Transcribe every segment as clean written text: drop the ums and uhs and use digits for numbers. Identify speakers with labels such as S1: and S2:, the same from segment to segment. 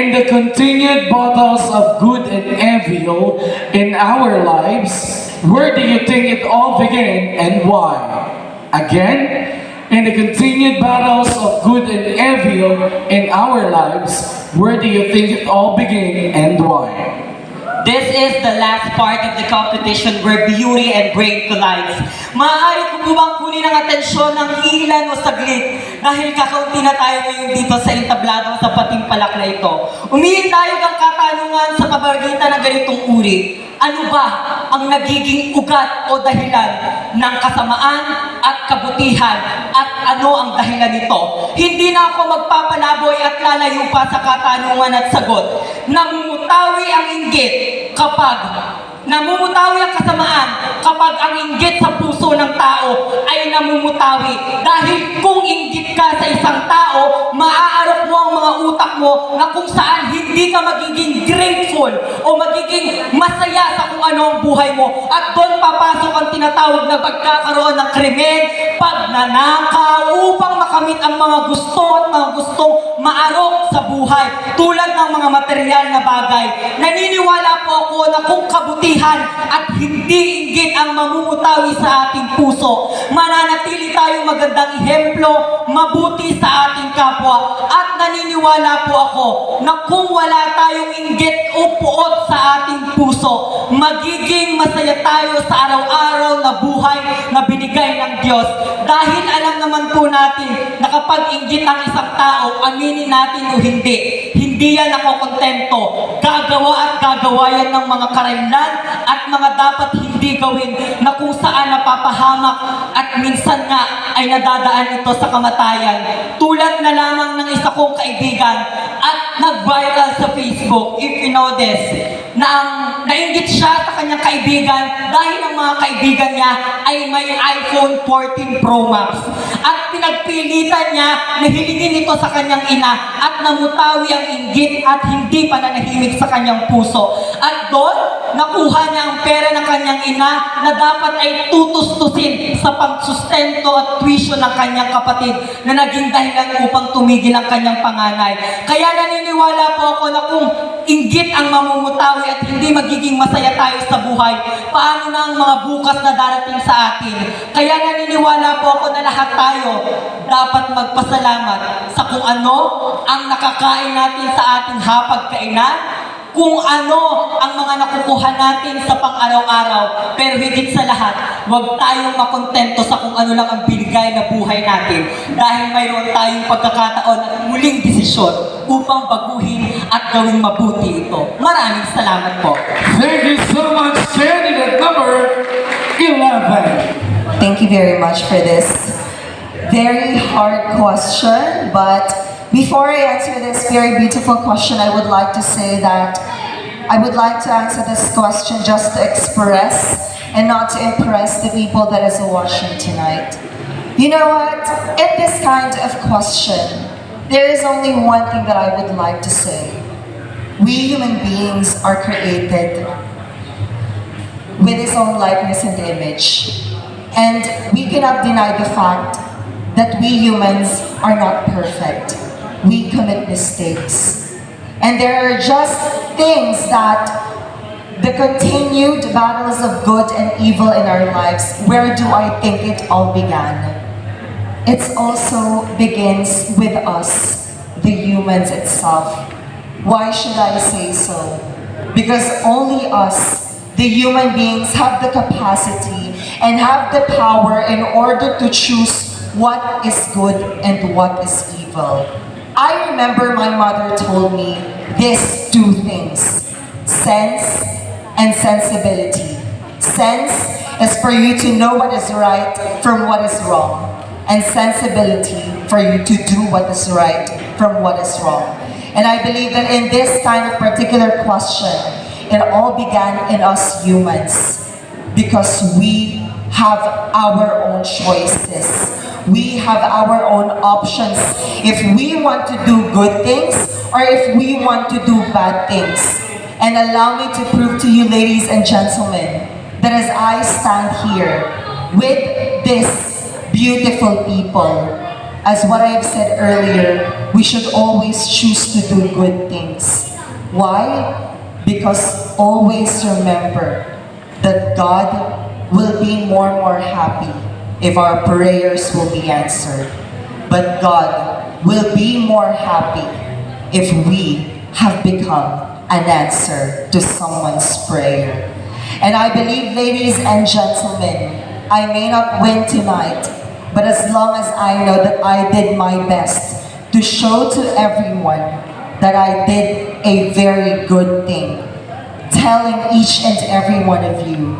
S1: In the continued battles of good and evil in our lives, where do you think it all began and why? Again, in the continued battles of good and evil in our lives, where do you think it all began and why?
S2: This is the last part of the competition where beauty and brain collides. Maaari ko po bang kunin ang atensyon ng ilan o saglit dahil kakaunti na tayo ngayon dito sa entablado sa patimpalak na ito. Umihin tayo ng katanungan sa pabaragita ng ganitong uri. Ano ba ang nagiging ugat o dahilan ng kasamaan at kabutihan at ano ang dahilan nito? Hindi na ako magpapalaboy at lalayo pa sa katanungan at sagot. Namumutawi ang inggit namumutawi ang kasamaan kapag ang inggit sa puso ng tao ay namumutawi. Dahil kung inggit ka sa isang tao, maaarok mo ang mga utak mo na kung saan hindi ka magiging grateful o magiging masaya sa kung ano ang buhay mo. At doon papasok ang tinatawag na pagkakaroon ng krimen, pagnanakaw, upang makamit ang mga gusto at mga gustong maarok sa buhay. Tulad ng mga material na bagay. Naniniwala po ako na kung kabutihan at hindi inggit ang mamumutawi sa ating puso, mananatili tayo magandang ehemplo, mabuti sa ating kapwa. At naniniwala po ako na kung wala tayong inggit o puot sa ating puso, magiging masaya tayo sa araw-araw na buhay na binigay ng Diyos. Dahil alam naman po natin na kapag inggit ang isang tao, aminin natin o hindi yan nakokontento. Gagawa at gagawa yan ng mga karenlan at mga dapat hindi gawin na kung saan napapahamak at minsan nga ay nadadaan ito sa kamatayan. Tulad na lamang ng isa kong kaibigan at nag-viral sa Facebook, if you know this, na nainggit siya sa kanyang kaibigan dahil ang mga kaibigan niya ay may iPhone 14 Pro Max. At pinagpilitan niya na hilingin ito sa kanyang ina at namutawi ang inggit at hindi pananahimik sa kanyang puso. At doon, nakuha niya ang pera ng kanyang ina na dapat ay tutustusin sa pagsustento at tuition ng kanyang kapatid na naging dahilan upang tumigil ang kanyang panganay. Kaya naniniwala po ako na kung inggit ang mamumutawi at hindi magiging masaya tayo sa buhay, paano na ang mga bukas na darating sa atin? Kaya naniniwala po ako na lahat tayo dapat magpasalamat sa kung ano ang nakakain natin sa ating hapagkainan, kung ano ang mga nakukuha natin sa pang-araw-araw. Pero higit sa lahat, huwag tayong makontento sa kung ano lang ang binigay na buhay natin. Dahil mayroon tayong pagkakataon at muling desisyon upang baguhin at gawing mabuti ito. Maraming salamat po.
S1: Thank you so much, candidate number 11.
S3: Thank you very much for this very hard question, but before I answer this very beautiful question, I would like to say that I would like to answer this question just to express and not to impress the people that is watching tonight. You know what? In this kind of question, there is only one thing that I would like to say. We human beings are created with His own likeness and image. And we cannot deny the fact that we humans are not perfect. We commit mistakes. And there are just things that the continued battles of good and evil in our lives, where do I think it all began? It also begins with us, the humans itself. Why should I say so? Because only us, the human beings, have the capacity and have the power in order to choose what is good and what is evil. I remember my mother told me these two things: sense and sensibility. Sense is for you to know what is right from what is wrong, and sensibility for you to do what is right from what is wrong. And I believe that in this kind of particular question, it all began in us humans, because we have our own choices. We have our own options if we want to do good things or if we want to do bad things. And allow me to prove to you, ladies and gentlemen, that as I stand here with these beautiful people, as what I have said earlier, we should always choose to do good things. Why? Because always remember that God will be more and more happy if our prayers will be answered. But God will be more happy if we have become an answer to someone's prayer. And I believe, ladies and gentlemen, I may not win tonight, but as long as I know that I did my best to show to everyone that I did a very good thing, telling each and every one of you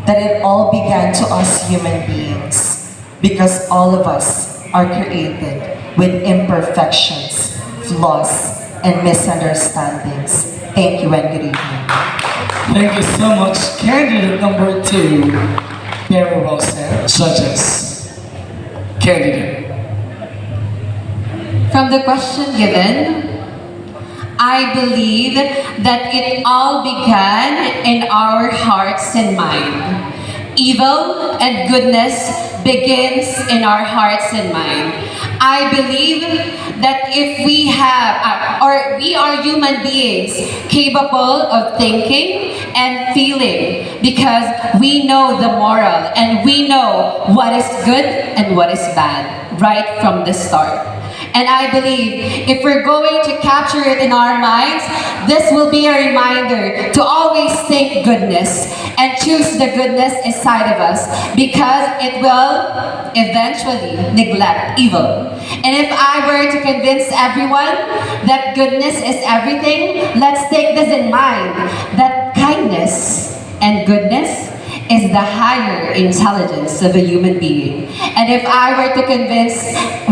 S3: that it all began to us human beings, because all of us are created with imperfections, flaws, and misunderstandings. Thank you and good evening.
S1: Thank you so much. Candidate number 2, very well said. Judges. Candidate.
S2: From the question given, I believe that it all began in our hearts and mind. Evil and goodness begins in our hearts and mind. I believe that if we have, or we are human beings capable of thinking and feeling, because we know the moral and we know what is good and what is bad right from the start. And I believe if we're going to capture it in our minds, this will be a reminder to always think goodness and choose the goodness inside of us, because it will eventually neglect evil. And if I were to convince everyone that goodness is everything, let's take this in mind, that kindness and goodness is the higher intelligence of a human being. And if I were to convince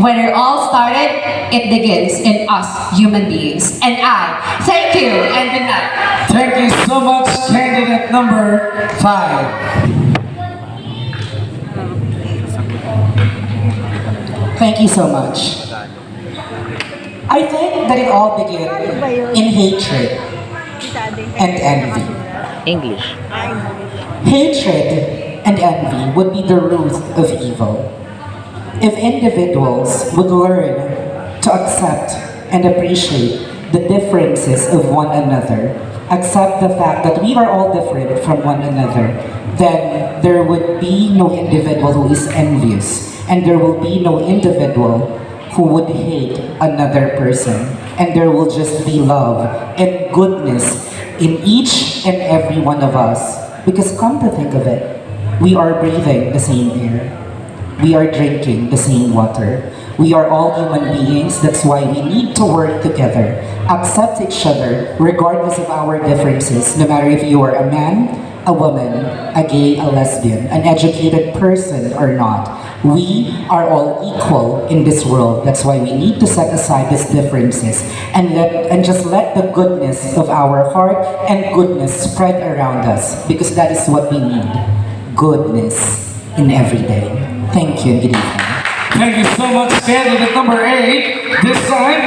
S2: when it all started, it begins in us human beings. And I thank you and good night.
S1: Thank you so much, candidate number 5.
S4: Thank you so much. I think that it all began in hatred and envy.
S5: English.
S4: Hatred and envy would be the root of evil. If individuals would learn to accept and appreciate the differences of one another, accept the fact that we are all different from one another, then there would be no individual who is envious, and there will be no individual who would hate another person, and there will just be love and goodness in each and every one of us. Because come to think of it, we are breathing the same air. We are drinking the same water. We are all human beings, that's why we need to work together, accept each other regardless of our differences, no matter if you are a man, a woman, a gay, a lesbian, an educated person or not. We are all equal in this world. That's why we need to set aside these differences and just let the goodness of our heart and goodness spread around us, because that is what we need. Goodness in every day. Thank you and good evening.
S1: Thank you so much, candidate number 8. This time,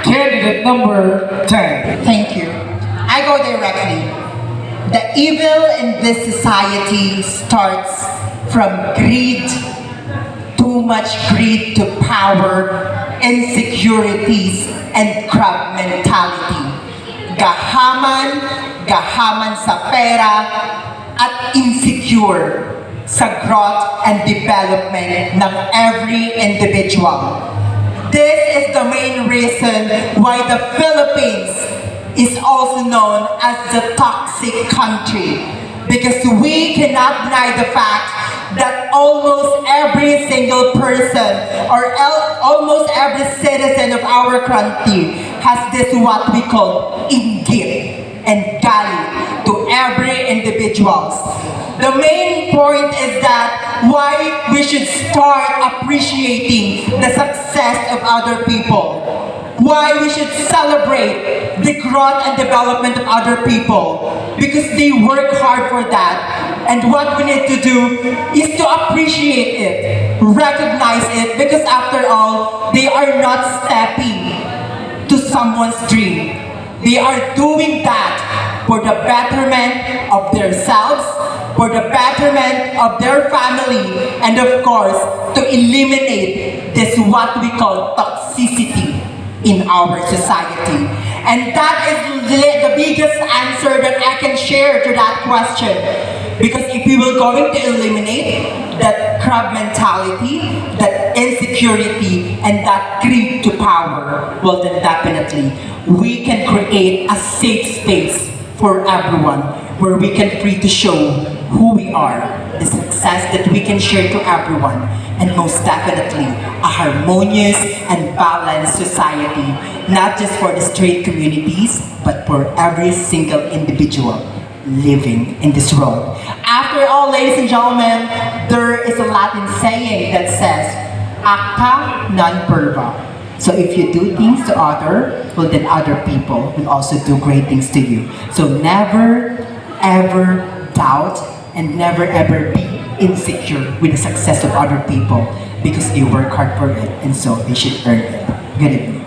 S1: candidate number 10.
S6: Thank you. I go directly. The evil in this society starts from greed, too much greed to power, insecurities, and crab mentality. Gahaman sa pera, at insecure sa growth and development ng every individual. This is the main reason why the Philippines is also known as the toxic country, because we cannot deny the fact that almost every single person or almost every citizen of our country has this what we call inggit and gali to every individual. The main point is that why we should start appreciating the success of other people. Why we should celebrate the growth and development of other people, because they work hard for that. And what we need to do is to appreciate it, recognize it, because after all, they are not stepping to someone's dream. They are doing that for the betterment of themselves, for the betterment of their family, and of course, to eliminate this what we call toxicity in our society. And that is the biggest answer that I can share to that question. Because if we will going to eliminate that crab mentality, that insecurity, and that greed to power, well then definitely we can create a safe space for everyone where we can free to show who we are, the success that we can share to everyone, and most definitely a harmonious and balanced society, not just for the straight communities, but for every single individual living in this world. After all, ladies and gentlemen, there is a Latin saying that says, acta non verba. So if you do things to other, well then other people will also do great things to you. So never ever doubt and never ever be insecure with the success of other people, because they work hard for it and so they should earn it. Good evening.